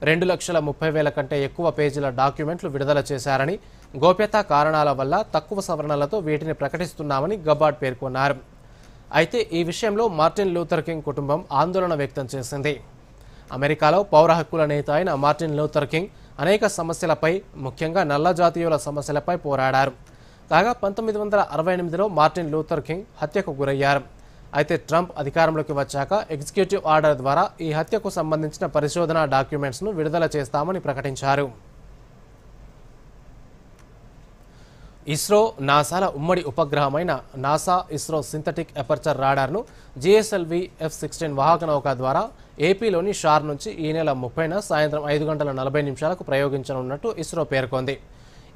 2,30,000 కంటే ఎక్కువ పేజీల డాక్యుమెంట్లు విడుదల చేశారని, గోప్యతా కారణాల వల్ల తక్కువ సవరణలతో వీటిని ప్రకటిస్తున్నామని గబార్డ్ పేర్కొన్నారు. అయితే ఈ విషయంలో మార్టిన్ లూథర్ కింగ్ కుటుంబం ఆందోళన వ్యక్తం చేసింది. అమెరికాలో పౌర హక్కుల నేత అయిన మార్టిన్ లూథర్ కింగ్ అనేక సమస్యలపై, ముఖ్యంగా నల్ల జాతీయుల సమస్యలపై పోరాడారు. కాగా 1968లో మార్టిన్ లూథర్ కింగ్ హత్యకు గురయ్యారు. అయితే ట్రంప్ అధికారంలోకి వచ్చాక ఎగ్జిక్యూటివ్ ఆర్డర్ ద్వారా ఈ హత్యకు సంబంధించిన పరిశోధనా డాక్యుమెంట్స్ను విడుదల చేస్తామని ప్రకటించారు. ఇస్రో, నాసాల ఉమ్మడి ఉపగ్రహమైన నాసా ఇస్రో సింథటిక్ ఎపర్చర్ రాడార్ను GSLV F-16 వాహక నౌక ద్వారా ఏపీలోని షార్ నుంచి ఈ నెల 30న సాయంత్రం 5:40 ప్రయోగించనున్నట్టు ఇస్రో పేర్కొంది.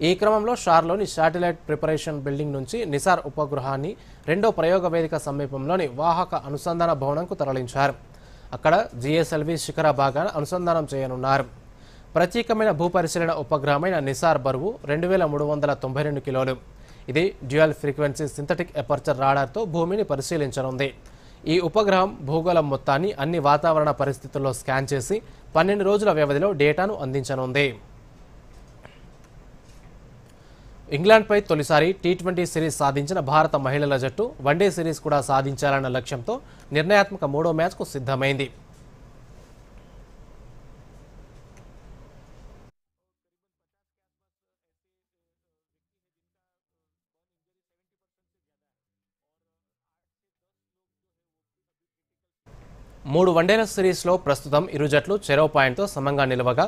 ఈ క్రమంలో షార్లోని శాటిలైట్ ప్రిపరేషన్ బిల్డింగ్ నుంచి నిసార్ ఉపగ్రహాన్ని రెండో ప్రయోగ వేదిక సమీపంలోని వాహక అనుసంధాన భవనంకు తరలించారు. అక్కడ GSLV శిఖర భాగాన్ని అనుసంధానం చేయనున్నారు. ప్రత్యేకమైన భూపరిశీలన ఉపగ్రహమైన నిసార్ బరువు 2,392 కిలోలు. ఇది డ్యూయల్ ఫ్రీక్వెన్సీ సింథటిక్ ఎపర్చర్ రాడార్తో భూమిని పరిశీలించనుంది. ఈ ఉపగ్రహం భూగోళం మొత్తాన్ని అన్ని వాతావరణ పరిస్థితుల్లో స్కాన్ చేసి 12 రోజుల వ్యవధిలో డేటాను అందించనుంది. ఇంగ్లాండ్పై తొలిసారి T20 సిరీస్ సాధించిన భారత మహిళల జట్టు వన్డే సిరీస్ కూడా సాధించాలన్న లక్ష్యంతో నిర్ణయాత్మక 3వ మ్యాచ్కు సిద్ధమైంది. మూడు వన్డేల సిరీస్లో ప్రస్తుతం ఇరు జట్లు చెరో పాయింట్తో సమంగా నిలవగా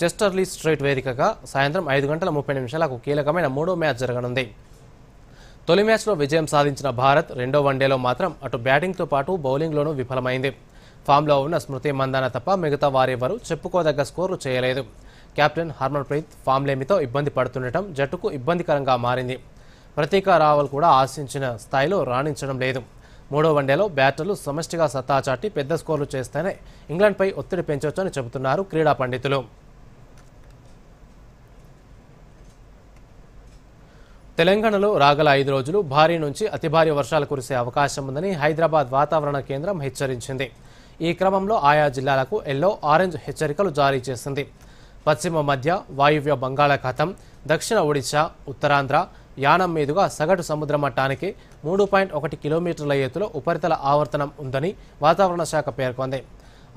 చెస్టర్లీ స్ట్రీట్ వేదికగా సాయంత్రం 5:30 కీలకమైన 3వ మ్యాచ్ జరగనుంది. తొలి మ్యాచ్లో విజయం సాధించిన భారత్ రెండో వన్డేలో మాత్రం అటు బ్యాటింగ్తో పాటు బౌలింగ్లోనూ విఫలమైంది. ఫామ్లో ఉన్న స్మృతి మందాన తప్ప మిగతా వారెవరూ చెప్పుకోదగ్గ స్కోర్లు చేయలేదు. కెప్టెన్ హర్మన్ప్రీత్ ఫామ్లేమితో ఇబ్బంది పడుతుండటం జట్టుకు ఇబ్బందికరంగా మారింది. ప్రతీకా రావల్ కూడా ఆశించిన స్థాయిలో రాణించడం లేదు. మూడో వన్డేలో బ్యాటర్లు సమష్టిగా సత్తా చాటి పెద్ద స్కోర్లు చేస్తేనే ఇంగ్లాండ్పై ఒత్తిడి పెంచొచ్చని చెబుతున్నారు క్రీడా పండితులు. తెలంగాణలో రాగల 5 రోజులు భారీ నుంచి అతి భారీ వర్షాలు కురిసే అవకాశం ఉందని హైదరాబాద్ వాతావరణ కేంద్రం హెచ్చరించింది. ఈ క్రమంలో ఆయా జిల్లాలకు ఎల్లో, ఆరెంజ్ హెచ్చరికలు జారీ చేసింది. పశ్చిమ మధ్య వాయువ్య బంగాళాఖాతం, దక్షిణ ఒడిశా, ఉత్తరాంధ్ర, యానం మీదుగా సగటు సముద్ర మట్టానికి 3.1 కిలోమీటర్ల ఎత్తులో ఉపరితల ఆవర్తనం ఉందని వాతావరణ శాఖ పేర్కొంది.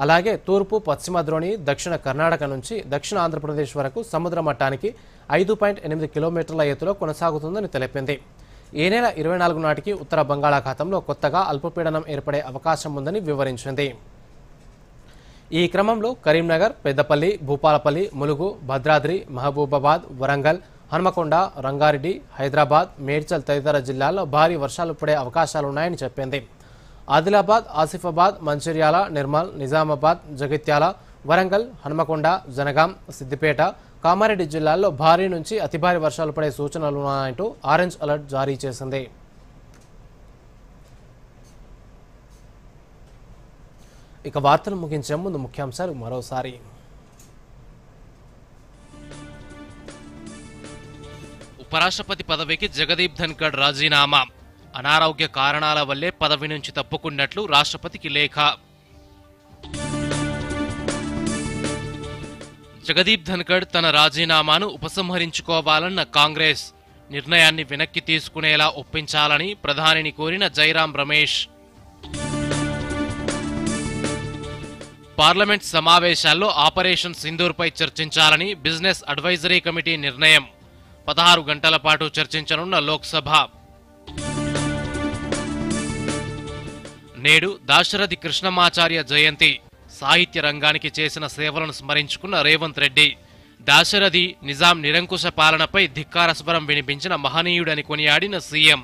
అలాగే తూర్పు పశ్చిమ ద్రోణి దక్షిణ కర్ణాటక నుంచి దక్షిణ ఆంధ్రప్రదేశ్ వరకు సముద్ర మట్టానికి 5.8 కిలోమీటర్ల ఎత్తులో కొనసాగుతుందని తెలిపింది. ఈ నెల 24 నాటికి ఉత్తర బంగాళాఖాతంలో కొత్తగా అల్పపీడనం ఏర్పడే అవకాశం ఉందని వివరించింది. ఈ క్రమంలో కరీంనగర్, పెద్దపల్లి, భూపాలపల్లి, ములుగు, భద్రాద్రి, మహబూబాబాద్, వరంగల్, హన్మకొండ, రంగారెడ్డి, హైదరాబాద్, మేడ్చల్ తదితర జిల్లాల్లో భారీ వర్షాలు పడే అవకాశాలున్నాయని చెప్పింది. ఆదిలాబాద్, ఆసిఫాబాద్, మంచిర్యాల, నిర్మల్, నిజామాబాద్, జగిత్యాల, వరంగల్, హన్మకొండ, జనగాం, సిద్దిపేట, కామారెడ్డి జిల్లాల్లో భారీ నుంచి అతి భారీ వర్షాలు పడే సూచనలున్నాయంటూ ఆరెంజ్ అలర్ట్ జారీ చేసింది. ఇక వార్తలు ముగించే ముందు ముఖ్యాంశాలు మరోసారి. ఉపరాష్ట్రపతి పదవికి జగదీప్ ధన్కడ్ రాజీనామా. అనారోగ్య కారణాల వల్లే పదవి నుంచి తప్పుకున్నట్లు రాష్ట్రపతికి లేఖ. జగదీప్ ధన్కడ్ తన రాజీనామాను ఉపసంహరించుకోవాలన్న కాంగ్రెస్, నిర్ణయాన్ని వెనక్కి తీసుకునేలా ఒప్పించాలని ప్రధానిని కోరిన జైరాం రమేష్. పార్లమెంట్ సమావేశాల్లో ఆపరేషన్ సింధూర్పై చర్చించాలని బిజినెస్ అడ్వైజరీ కమిటీ నిర్ణయం. 16 గంటల పాటు చర్చించనున్న లోక్సభ. నేడు దాశరథి కృష్ణమాచార్య జయంతి. సాహిత్య రంగానికి చేసిన సేవలను స్మరించుకున్న రేవంత్ రెడ్డి. దాశరథి, నిజాం నిరంకుశ పాలనపై ధిక్కార స్వరం వినిపించిన మహనీయుడని కొనియాడిన సీఎం.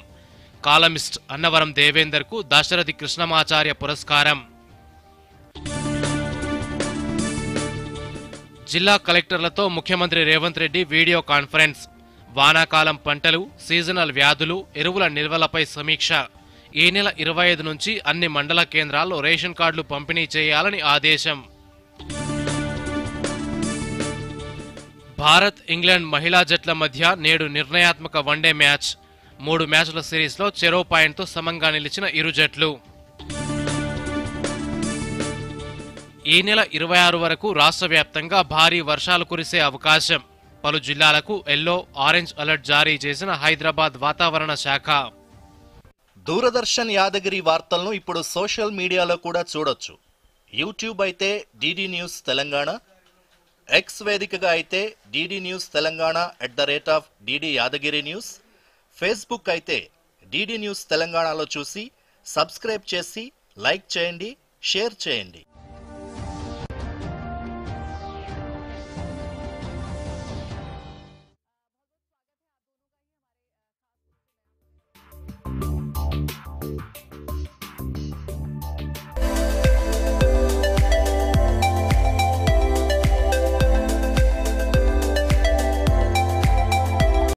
కాలమిస్ట్ అన్నవరం దేవేందర్కు దాశరథి కృష్ణమాచార్య పురస్కారం. జిల్లా కలెక్టర్లతో ముఖ్యమంత్రి రేవంత్ రెడ్డి వీడియో కాన్ఫరెన్స్. వానాకాలం పంటలు, సీజనల్ వ్యాధులు, ఎరువుల నిల్వలపై సమీక్ష. ఈ నెల 25 నుంచి అన్ని మండల కేంద్రాల్లో రేషన్ కార్డులు పంపిణీ చేయాలని ఆదేశం. భారత్, ఇంగ్లాండ్ మహిళా జట్ల మధ్య నేడు నిర్ణయాత్మక వన్డే మ్యాచ్. 3 మ్యాచ్ల సిరీస్లో చెరో పాయింట్తో సమంగా నిలిచిన ఇరు జట్లు. ఈ నెల 26 వరకు రాష్ట్ర వ్యాప్తంగా భారీ వర్షాలు కురిసే అవకాశం. పలు జిల్లాలకు ఎల్లో, ఆరెంజ్ అలర్ట్ జారీ చేసిన హైదరాబాద్ వాతావరణ శాఖ. దూరదర్శన్ యాదగిరి వార్తలను ఇప్పుడు సోషల్ మీడియాలో కూడా చూడొచ్చు. యూట్యూబ్ అయితే డిడి న్యూస్ తెలంగాణ, ఎక్స్ వేదికగా అయితే DD news Telangana @DD Yadagiri news, Facebook అయితే డిడి న్యూస్ తెలంగాణలో చూసి సబ్స్క్రైబ్ చేసి లైక్ చేయండి, షేర్ చేయండి.